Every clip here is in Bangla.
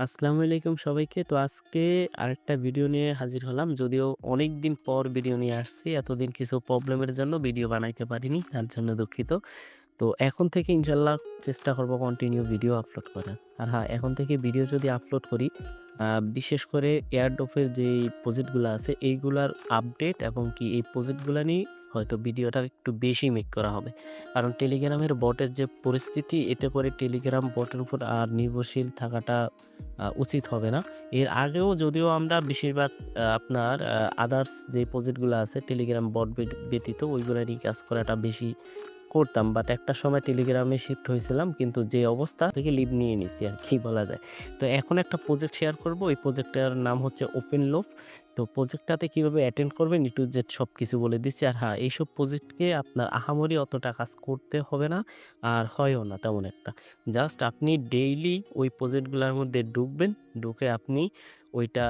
আসসালামু আলাইকুম সবাইকে। তো আজকে আরেকটা ভিডিও নিয়ে হাজির হলাম। যদিও অনেকদিন পর ভিডিও নিয়ে আসছি। এতদিন কিছু প্রবলেমের জন্য ভিডিও বানাইতে পারিনি। তার জন্য দুঃখিত। তো এখন থেকে ইনশাআল্লাহ চেষ্টা করব কন্টিনিউ ভিডিও আপলোড করার। আর হ্যাঁ, এখন থেকে ভিডিও যদি আপলোড করি, আ বিশেষ করে এয়ারড্রপের যেই প্রজেক্ট গুলা আছে এইগুলার আপডেট এবং কি এই প্রজেক্ট গুলা নিয়ে হয়তো ভিডিওটা একটু বেশি মেক করা হবে। কারণ টেলিগ্রামের বটের যে পরিস্থিতি, এতে করে টেলিগ্রাম বটের উপর আর নির্ভরশীল থাকাটা উচিত হবে না। এর আগেও যদিও আমরা বেশিরভাগ আপনার আদার্স যে প্রজেক্ট গুলা আছে টেলিগ্রাম বট ব্যতীত ওইগুলা নিয়ে কাজ করাটা বেশি করতাম। বাট একটা সময় টেলিগ্রামে শিফট হয়েছিলাম। কিন্তু যে অবস্থা থেকে লিভ নিয়ে নিছি আরকি বলা যায়। তো এখন একটা প্রজেক্ট শেয়ার করব। এই প্রজেক্টটার নাম হচ্ছে ওপেনলোফ। তো প্রজেক্টটাতে কিভাবে অ্যাটেন্ড করবেন A to Z সবকিছু বলে দিচ্ছি। আর হ্যাঁ, এইসব প্রজেক্টকে আপনার আহামরি অতটা কাজ করতে হবে না। আর হয়ও না তেমন একটা। জাস্ট আপনি ডেইলি ওই প্রজেক্টগুলার মধ্যে ঢুকবেন। ঢুকে আপনি ওইটা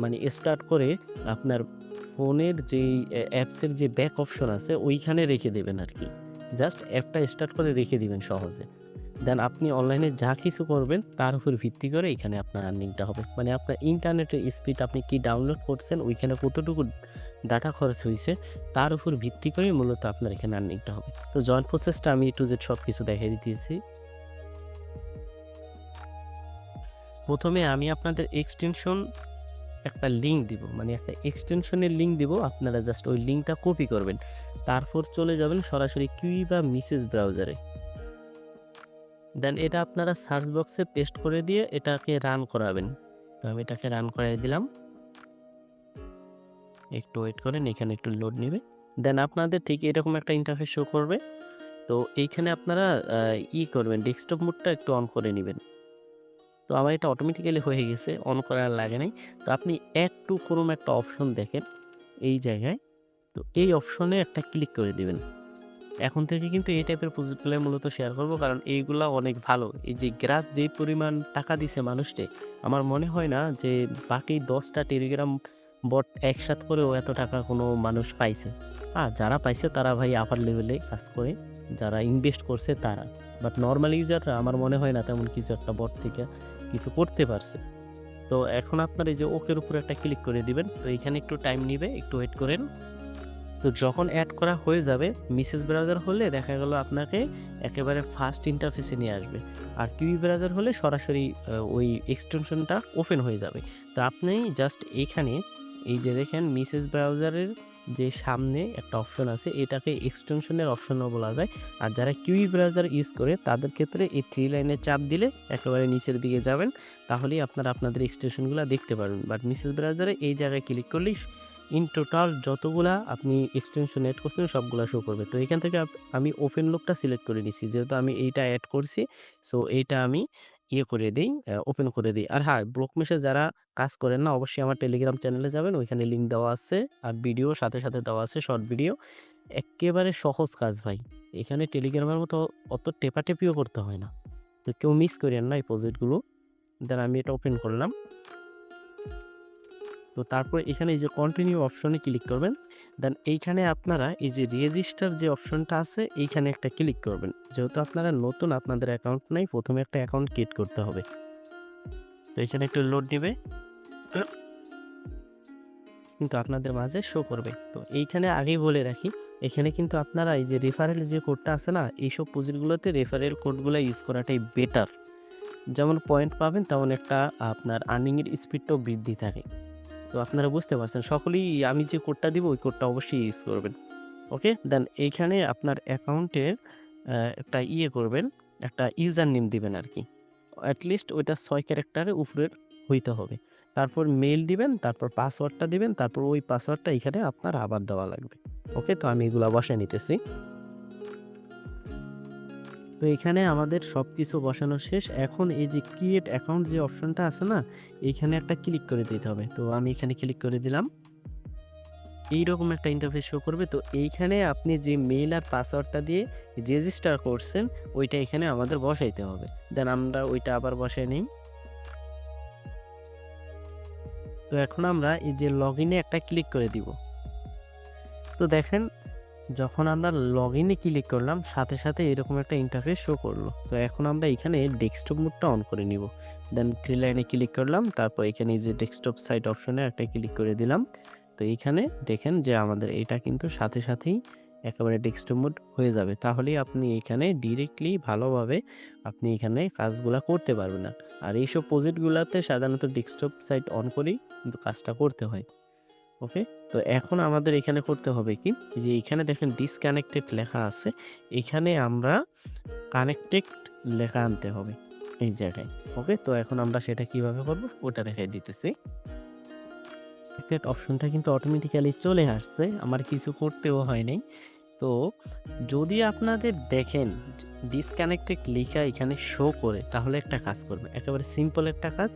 মানে স্টার্ট করে আপনার ফোনের যেই অ্যাপসের যে ব্যাক অপশন আছে ওইখানে রেখে দেবেন আরকি। জাস্ট অ্যাপটা স্টার্ট করে রেখে দিবেন সহজে। দেন আপনি অনলাইনে যা কিছু করবেন তার উপর ভিত্তি করে এখানে আপনার আর্নিংটা হবে। মানে আপনার ইন্টারনেটের স্পিড আপনি কি ডাউনলোড করছেন, ওইখানে কতটুকু ডাটা খরচ হইছে, তার উপর ভিত্তি করে মূলত আপনার এখানে আর্নিংটা হবে। তো জয়েন্ট প্রসেসটা আমি A to Z সবকিছু দেখাই দিতেছি। প্রথমে আমি আপনাদের এক্সটেনশন একটা লিঙ্ক দিব। মানে একটা এক্সটেনশনের লিঙ্ক দিব। আপনারা জাস্ট ওই লিঙ্কটা কপি করবেন। তারপর চলে যাবেন সরাসরি কিউই বা মিসেস ব্রাউজারে। দেন এটা আপনারা সার্চ বক্সে পেস্ট করে দিয়ে এটাকে রান করাবেন। তো আমি এটাকে রান করাই দিলাম। একটু ওয়েট করেন, এখানে একটু লোড নিবে। দেন আপনাদের ঠিক এরকম একটা ইন্টারফেস শো করবে। তো এইখানে আপনারা করবেন, ডেস্কটপ মোডটা একটু অন করে নিবেন। তো আমার এটা অটোমেটিক্যালি হয়ে গেছে, অন করা আর লাগে নাই। তো আপনি এড টু ক্রোম একটা অপশন দেখেন এই জায়গায়। তো এই অপশনে একটা ক্লিক করে দিবেন। এখন থেকে কিন্তু এই টাইপের প্রজেক্টগুলাই মূলত শেয়ার করব। কারণ এইগুলা অনেক ভালো। এই যে গ্রাস যেই পরিমাণ টাকা দিছে মানুষকে, আমার মনে হয় না যে বাকি ১০ টা টেলিগ্রাম বট একসাথ করেও এত টাকা কোনো মানুষ পাইছে। যারা পাইছে তারা ভাই আপার লেভেলে কাজ করে। যারা ইনভেস্ট করছে তারা। বাট নরমাল ইউজাররা আমার মনে হয় না তেমন কিছু একটা বট থেকে কিছু করতে পারছে। তো এখন আপনার এই যে ওকের উপরে একটা ক্লিক করে দিবেন। তো এইখানে একটু টাইম নিবে, একটু ওয়েট করেন। তো যখন এড করা হয়ে যাবে, মিসেস ব্রাউজার হলে দেখা গেল আপনাকে একেবারে ফার্স্ট ইন্টারফেসে নিয়ে আসবে। আর কিউই ব্রাউজার হলে সরাসরি ওই এক্সটেনশনটা ওপেন হয়ে যাবে। তো আপনি জাস্ট এইখানে এই যে দেখেন মিসেস ব্রাউজারের যে সামনে একটা অপশন আছে, এটাকে এক্সটেনশনের অপশনও বলা যায়। আর যারা কিউই ব্রাউজার ইউজ করে তাদের ক্ষেত্রে এই 3 লাইনে চাপ দিলে একেবারে নিচের দিকে যাবেন। তাহলেই আপনারা আপনাদের এক্সটেনশনগুলা দেখতে পারবেন। বাট মিসেস ব্রাউজারে এই জায়গায় ক্লিক করলেই ইন টোটাল যতগুলা আপনি এক্সটেনশন এড করছেন সবগুলা শো করবে। তো এখান থেকে আমি ওপেন লুকটা সিলেক্ট করে নিছি। যেহেতু আমি এইটা এড করছি, সো এইটা আমি করে দেই, ওপেন করে দেই। আর হ্যাঁ, ব্লক মেশে যারা কাজ করেন না অবশ্যই আমার টেলিগ্রাম চ্যানেলে যাবেন। ওইখানে লিঙ্ক দেওয়া আছে। আর ভিডিও সাথে, সাথে দেওয়া আছে শর্ট ভিডিও। এক্কেবারে সহজ কাজ ভাই। এখানে টেলিগ্রামের মতো অত টেপাটেপিও করতে হয় না। তো কেউ মিস কইরেন না এই প্রজেক্ট গুলো। দেন আমি এটা ওপেন করলাম। তো তারপরে এখানে এই যে কন্টিনিউ অপশনে ক্লিক করবেন। দেন এইখানে আপনারা এই যে রেজিস্টার যে অপশনটা আছে এইখানে একটা ক্লিক করবেন। যেহেতু আপনারা নতুন, আপনাদের অ্যাকাউন্ট নাই, প্রথমে একটা অ্যাকাউন্ট ক্রিয়েট করতে হবে। তো এখানে একটু লোড নিবে। কিন্তু আপনাদের মাঝে শো করবে। তো এইখানে আগেই বলে রাখি, এখানে কিন্তু আপনারা এই যে রেফারেল যে কোডটা আছে না, এইসব প্রজেক্টগুলোতে রেফারেল কোডগুলা ইউজ করাটাই বেটার। যেমন পয়েন্ট পাবেন তেমন একটা আপনার আর্নিং এর স্পিডটাও বৃদ্ধি থাকে। তো আপনারা বুঝতে পারছেন। সকলেই আমি যে কোডটা দিব ওই কোডটা অবশ্যই ইউজ করবেন। ওকে? দেন এইখানে আপনার অ্যাকাউন্টের একটা করবেন, একটা ইউজার নেম দিবেন আরকি। এট লিস্ট ওইটা ৬ ক্যারেক্টারের উপরের হইতে হবে। তারপর মেইল দিবেন, তারপর পাসওয়ার্ডটা দিবেন, তারপর ওই পাসওয়ার্ডটা এখানে আপনার আবার দেওয়া লাগবে। ওকে? তো আমি এগুলা বসায় নিতেছি। তো এখানে আমাদের সবকিছু বসানো শেষ। এখন এই যে ক্রিয়েট অ্যাকাউন্ট যে অপশনটা আছে না? এইখানে একটা ক্লিক করে দিতে হবে। তো আমি এখানে ক্লিক করে দিলাম। এইরকম একটা ইন্টারফেস শো করবে। তো এইখানে আপনি যে মেইল আর পাসওয়ার্ডটা দিয়ে রেজিস্টার করছেন ওইটা এখানে আমাদের বসাইতে হবে। দেন আমরা ওইটা আবার বসায় নেই। তো এখন আমরা এই যে লগইনে একটা ক্লিক করে দিব। তো দেখেন যখন আমরা লগইনে ক্লিক করলাম সাথে, সাথে এরকম একটা ইন্টারফেস শো করলো। তো এখন আমরা এখানে ডেস্কটপ মোডটা অন করে নিব। দেন 3 লাইনে ক্লিক করলাম। তারপর এখানে এই যে ডেস্কটপ সাইট অপশনে একটা ক্লিক করে দিলাম। তো এইখানে দেখেন যে আমাদের এটা কিন্তু সাথে, সাথেই একেবারে ডেস্কটপ মোড হয়ে যাবে। তাহলেই আপনি এখানে ডিরেক্টলি ভালোভাবে আপনি এখানে কাজগুলা করতে পারবেন। আর এইসব প্রজেক্টগুলাতে সাধারণত ডেস্কটপ সাইট অন করেই কিন্তু কাজটা করতে হয়। ওকে? তো এখন আমাদের এখানে করতে হবে কি? যে এখানে দেখেন ডিসকানেক্টেড লেখা আছে। এখানে আমরা কানেক্টেড লেখা আনতে হবে এই জায়গায়। ওকে? তো এখন আমরা সেটা কিভাবে করব? ওটা দেখাই দিতেছি। কানেক্টেড অপশনটা কিন্তু অটোমেটিক্যালি চলে আসছে। আমার কিছু করতেও হয় নাই। তো যদি আপনাদের দেখেন ডিসকানেক্টেড লেখা এখানে শো করে তাহলে একটা কাজ করবেন। একেবারে সিম্পল একটা কাজ।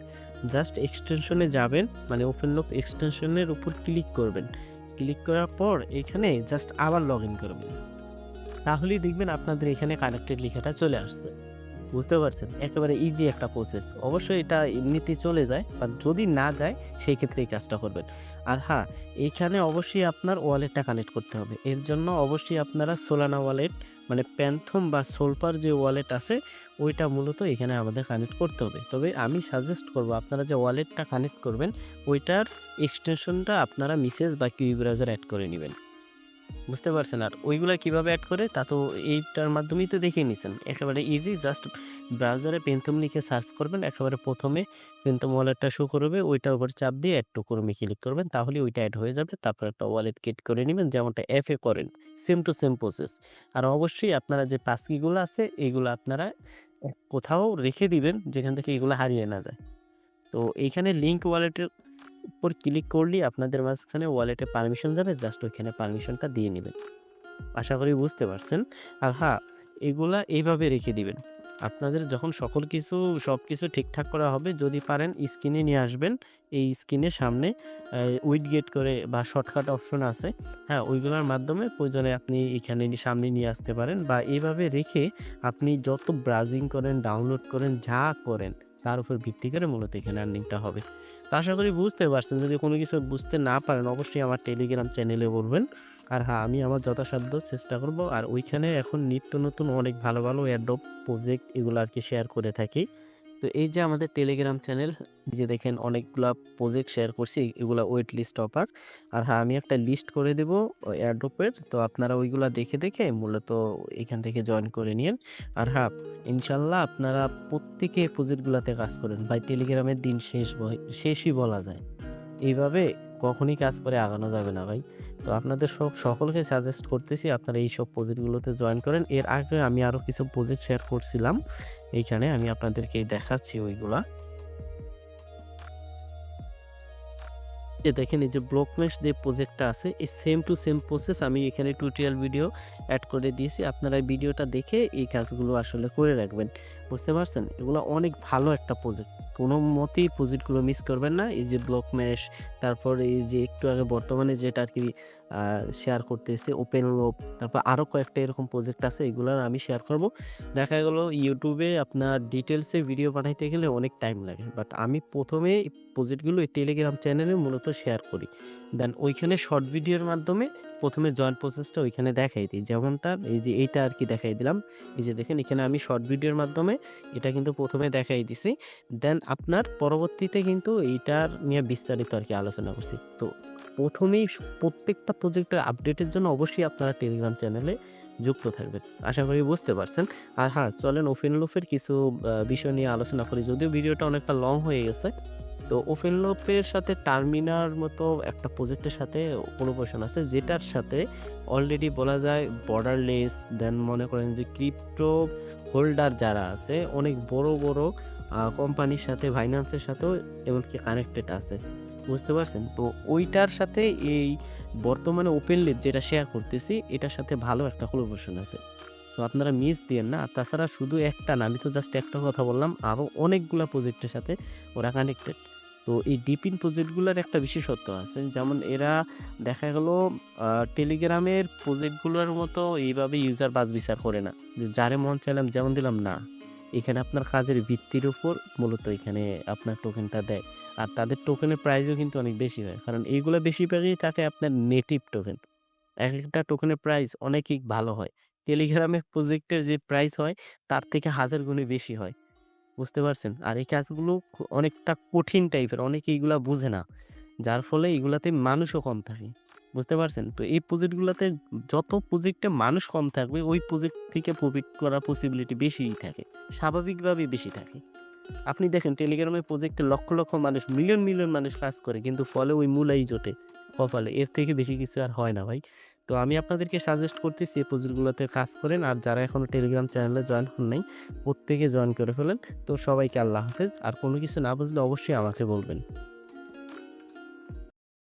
জাস্ট এক্সটেনশনে যাবেন, মানে ওপেনলোপ এক্সটেনশনের উপর ক্লিক করবেন। ক্লিক করার পর এখানে জাস্ট আবার লগইন করবেন। তাহলেই দেখবেন আপনাদের এখানে কানেক্টেড লেখাটা চলে আসছে। বুঝতে পারছেন? একেবারে ইজি একটা প্রসেস। অবশ্যই এটা এমনিতেই চলে যায়, বাট যদি না যায় সেই ক্ষেত্রে এই কাজটা করবেন। আর হ্যাঁ, এইখানে অবশ্যই আপনার ওয়ালেটটা কানেক্ট করতে হবে। এর জন্য অবশ্যই আপনারা সোলানা ওয়ালেট মানে প্যান্থম বা সোলপার যে ওয়ালেট আছে ওইটা মূলত এখানে আমাদের কানেক্ট করতে হবে। তবে আমি সাজেস্ট করব আপনারা যে ওয়ালেটটা কানেক্ট করবেন ওইটার এক্সটেনশনটা আপনারা মেসেজ বা কিউ ব্রাউজার এড করে নিবেন। বুঝতে পারছেন? আর ওইগুলা কিভাবে এড করে তা তো এইটার মাধ্যমেই তো দেখিয়ে নিছেন। একেবারে ইজি, জাস্ট ব্রাউজারে পেন্থম লিখে সার্চ করবেন। একেবারে ১ম এ পেন্থম ওয়ালেটটা শো করবে, ওইটার উপর চাপ দিয়ে এড টু ক্রোমে ক্লিক করবেন। তাহলেই ওইটা এড হয়ে যাবে। তারপর একটা ওয়ালেট ক্রিয়েট করে নিবেন যেমনটা অ্যাপে করেন। Same to same process. আর অবশ্যই আপনারা যে পাস কি গুলো আছে এগুলো আপনারা কোথাও রেখে দিবেন যেখান থেকে এগুলো হারিয়ে না যায়। তো এইখানে লিংক ওয়ালেটের উপর ক্লিক করলেই আপনাদের মাঝখানে ওয়ালেটে পারমিশন যাবে। জাস্ট ওইখানে পারমিশনটা দিয়ে নিবেন। আশা করি বুঝতে পারছেন। আর হ্যাঁ, এগুলা এইভাবে রেখে দিবেন। আপনাদের যখন সবকিছু ঠিকঠাক করা হবে, যদি পারেন স্ক্রিনে নিয়ে আসবেন। এই স্ক্রিনের সামনে উইডগেট করে বা শর্টকাট অপশন আছে। হ্যাঁ, ওইগুলোর মাধ্যমে প্রয়োজনে আপনি এখানে সামনে নিয়ে আসতে পারেন বা এভাবে রেখে আপনি যত ব্রাউজিং করেন, ডাউনলোড করেন, যা করেন তার উপর ভিত্তি করে মূলত এখানে আর্নিংটা হবে। তো আশা করি বুঝতে পারছেন। যদি কোনো কিছু বুঝতে না পারেন অবশ্যই আমার টেলিগ্রাম চ্যানেলে বলবেন। আর হ্যাঁ, আমি আমার যথাসাধ্য চেষ্টা করব। আর ওইখানে এখন নিত্য নতুন অনেক ভালো, ভালো অ্যাডোব প্রজেক্ট এগুলো আরকি শেয়ার করে থাকি। তো এই যে আমাদের টেলিগ্রাম চ্যানেল, যে দেখেন অনেকগুলা প্রজেক্ট শেয়ার করছি, এগুলা ওয়েট লিস্ট টপার। আর হ্যাঁ, আমি একটা লিস্ট করে দেব অ্যাডোবের। তো আপনারা ওইগুলা দেখে, দেখে মূলত এখান থেকে জয়েন করে নিয়েন। আর হ্যাঁ, ইনশাআল্লাহ আপনারা প্রত্যেকে এই প্রজেক্টগুলাতে কাজ করেন। ভাই টেলিগ্রামের দিন শেষই বলা যায়। এইভাবে কখনই কাজ করে আগানো যাবে না ভাই। তো আপনাদের সকলকে সাজেস্ট করতেছি আপনারা এইসব প্রজেক্টগুলোতে জয়েন করেন। এর আগে আমি আরো কিছু প্রজেক্ট শেয়ার করছিলাম। এইখানে আমি আপনাদেরকে দেখাচ্ছি ওইগুলা। যে দেখেন এই যে ব্লকমেশ যে প্রজেক্টটা আছে এই সেম টু সেম প্রসেস আমি এখানে টিউটোরিয়াল ভিডিও এড করে দিয়েছি। আপনারা এই ভিডিওটা দেখে এই কাজগুলো আসলে করে রাখবেন। বুঝতে পারছেন? এগুলো অনেক ভালো একটা প্রজেক্ট। কোনো মতেই প্রজেক্টগুলো মিস করবেন না। এই যে ব্লকমেশ, তারপর এই যে একটু আগে বর্তমানে যেটা আরকি শেয়ার করতেছি ওপেনলোপ, তারপর আরো কয়েকটা এরকম প্রজেক্ট আছে এগুলার আমি শেয়ার করব। দেখা গেল ইউটিউবে আপনার ডিটেইলসে ভিডিও বানাইতে গেলে অনেক টাইম লাগে। বাট আমি ১ম এ প্রজেক্টগুলো এই টেলিগ্রাম চ্যানেলে মূলত শেয়ার করি। দেন ওইখানে শর্ট ভিডিওর মাধ্যমে ১ম এ জয়েন্ট প্রসেসটা ওইখানে দেখাই দিই। যেমনটা এই যে এইটা আরকি দেখাই দিলাম। এই যে দেখেন এখানে আমি শর্ট ভিডিওর মাধ্যমে এটা কিন্তু ১ম এ দেখাই দিছি। দেন আপনার পরবর্তীতে কিন্তু এইটার নিয়ে বিস্তারিত আরকি আলোচনা করছি। তো ১ম এই প্রত্যেকটা প্রজেক্টের আপডেটের জন্য অবশ্যই আপনারা টেলিগ্রাম চ্যানেলে যুক্ত থাকবেন। আশা করি বুঝতে পারছেন। আর হ্যাঁ, চলেন ওপেনলোপের কিছু বিষয় নিয়ে আলোচনা করি। যদিও ভিডিওটা অনেকটা লং হয়ে গেছে। তো ওপেনলোপের সাথে টার্মিনার মতো একটা প্রজেক্টের সাথে কোলাবোরেশন আছে যেটার সাথে অলরেডি বলা যায় বর্ডারলেস, দেন মনে করেন যে ক্রিপ্টো হোল্ডার যারা আছে অনেক বড়, বড় কোম্পানির সাথে বাইন্যান্সের সাথেও এমনকি কানেক্টেড আছে। বুঝতে পারছেন? তো ওইটার সাথে এই বর্তমানে ওপেনলিপ যেটা শেয়ার করতেছি এটার সাথে ভালো একটা কোলাবোরেশন আছে। সো আপনারা মিস দিয়েন না। আর তাছাড়া শুধু একটা না, আমি তো জাস্ট একটা কথা বললাম। আরো অনেকগুলা প্রজেক্টের সাথে ওরা কানেক্টেড। তো এই ডিপিন প্রজেক্টগুলার একটা বিশেষত্ব আছে। যেমন এরা দেখা গেল টেলিগ্রামের প্রজেক্টগুলোর মতো এইভাবে ইউজার বাছবিচার করে না। যে যারে মন চাইলাম যেমন দিলাম না। এখানে আপনার কাজের ভিত্তির উপর মূলত এখানে আপনার টোকেনটা দেয়। আর তাদের টোকেনের প্রাইসও কিন্তু অনেক বেশি হয়। কারণ এইগুলা বেশিরভাগই থাকে আপনার নেটিভ টোকেন। একেকটা টোকেনের প্রাইস অনেকই ভালো হয়। টেলিগ্রামে প্রজেক্টের যে প্রাইস হয় তার থেকে ১০০০ গুণে বেশি হয়। বুঝতে পারছেন? আর এই কাজগুলো অনেকটা কঠিন টাইপের। অনেকে এগুলা বুঝে না। যার ফলে এগুলাতে মানুষও কম থাকে। বুঝতে পারছেন? তো এই প্রজেক্টগুলাতে যত প্রজেক্টে মানুষ কম থাকবে ওই প্রজেক্ট থেকে প্রফিট করার পসিবিলিটি বেশিই থাকে। স্বাভাবিকভাবেই বেশি থাকে। আপনি দেখেন টেলিগ্রামের প্রজেক্টে লক্ষ, লক্ষ মানুষ মিলিয়ন, মিলিয়ন মানুষ কাজ করে। কিন্তু ফলে ওই মূলাই জোটে কপালে। এর থেকে বেশি কিছু আর হয় না ভাই। তো আমি আপনাদেরকে সাজেস্ট করতেছি এই প্রজেক্টগুলোতে কাজ করেন। আর যারা এখনো টেলিগ্রাম চ্যানেলে জয়েন হন নাই, প্রত্যেকে জয়েন করে ফেলেন। তো সবাইকে আল্লাহ হাফেজ। আর কোনো কিছু না বুঝলে অবশ্যই আমাকে বলবেন।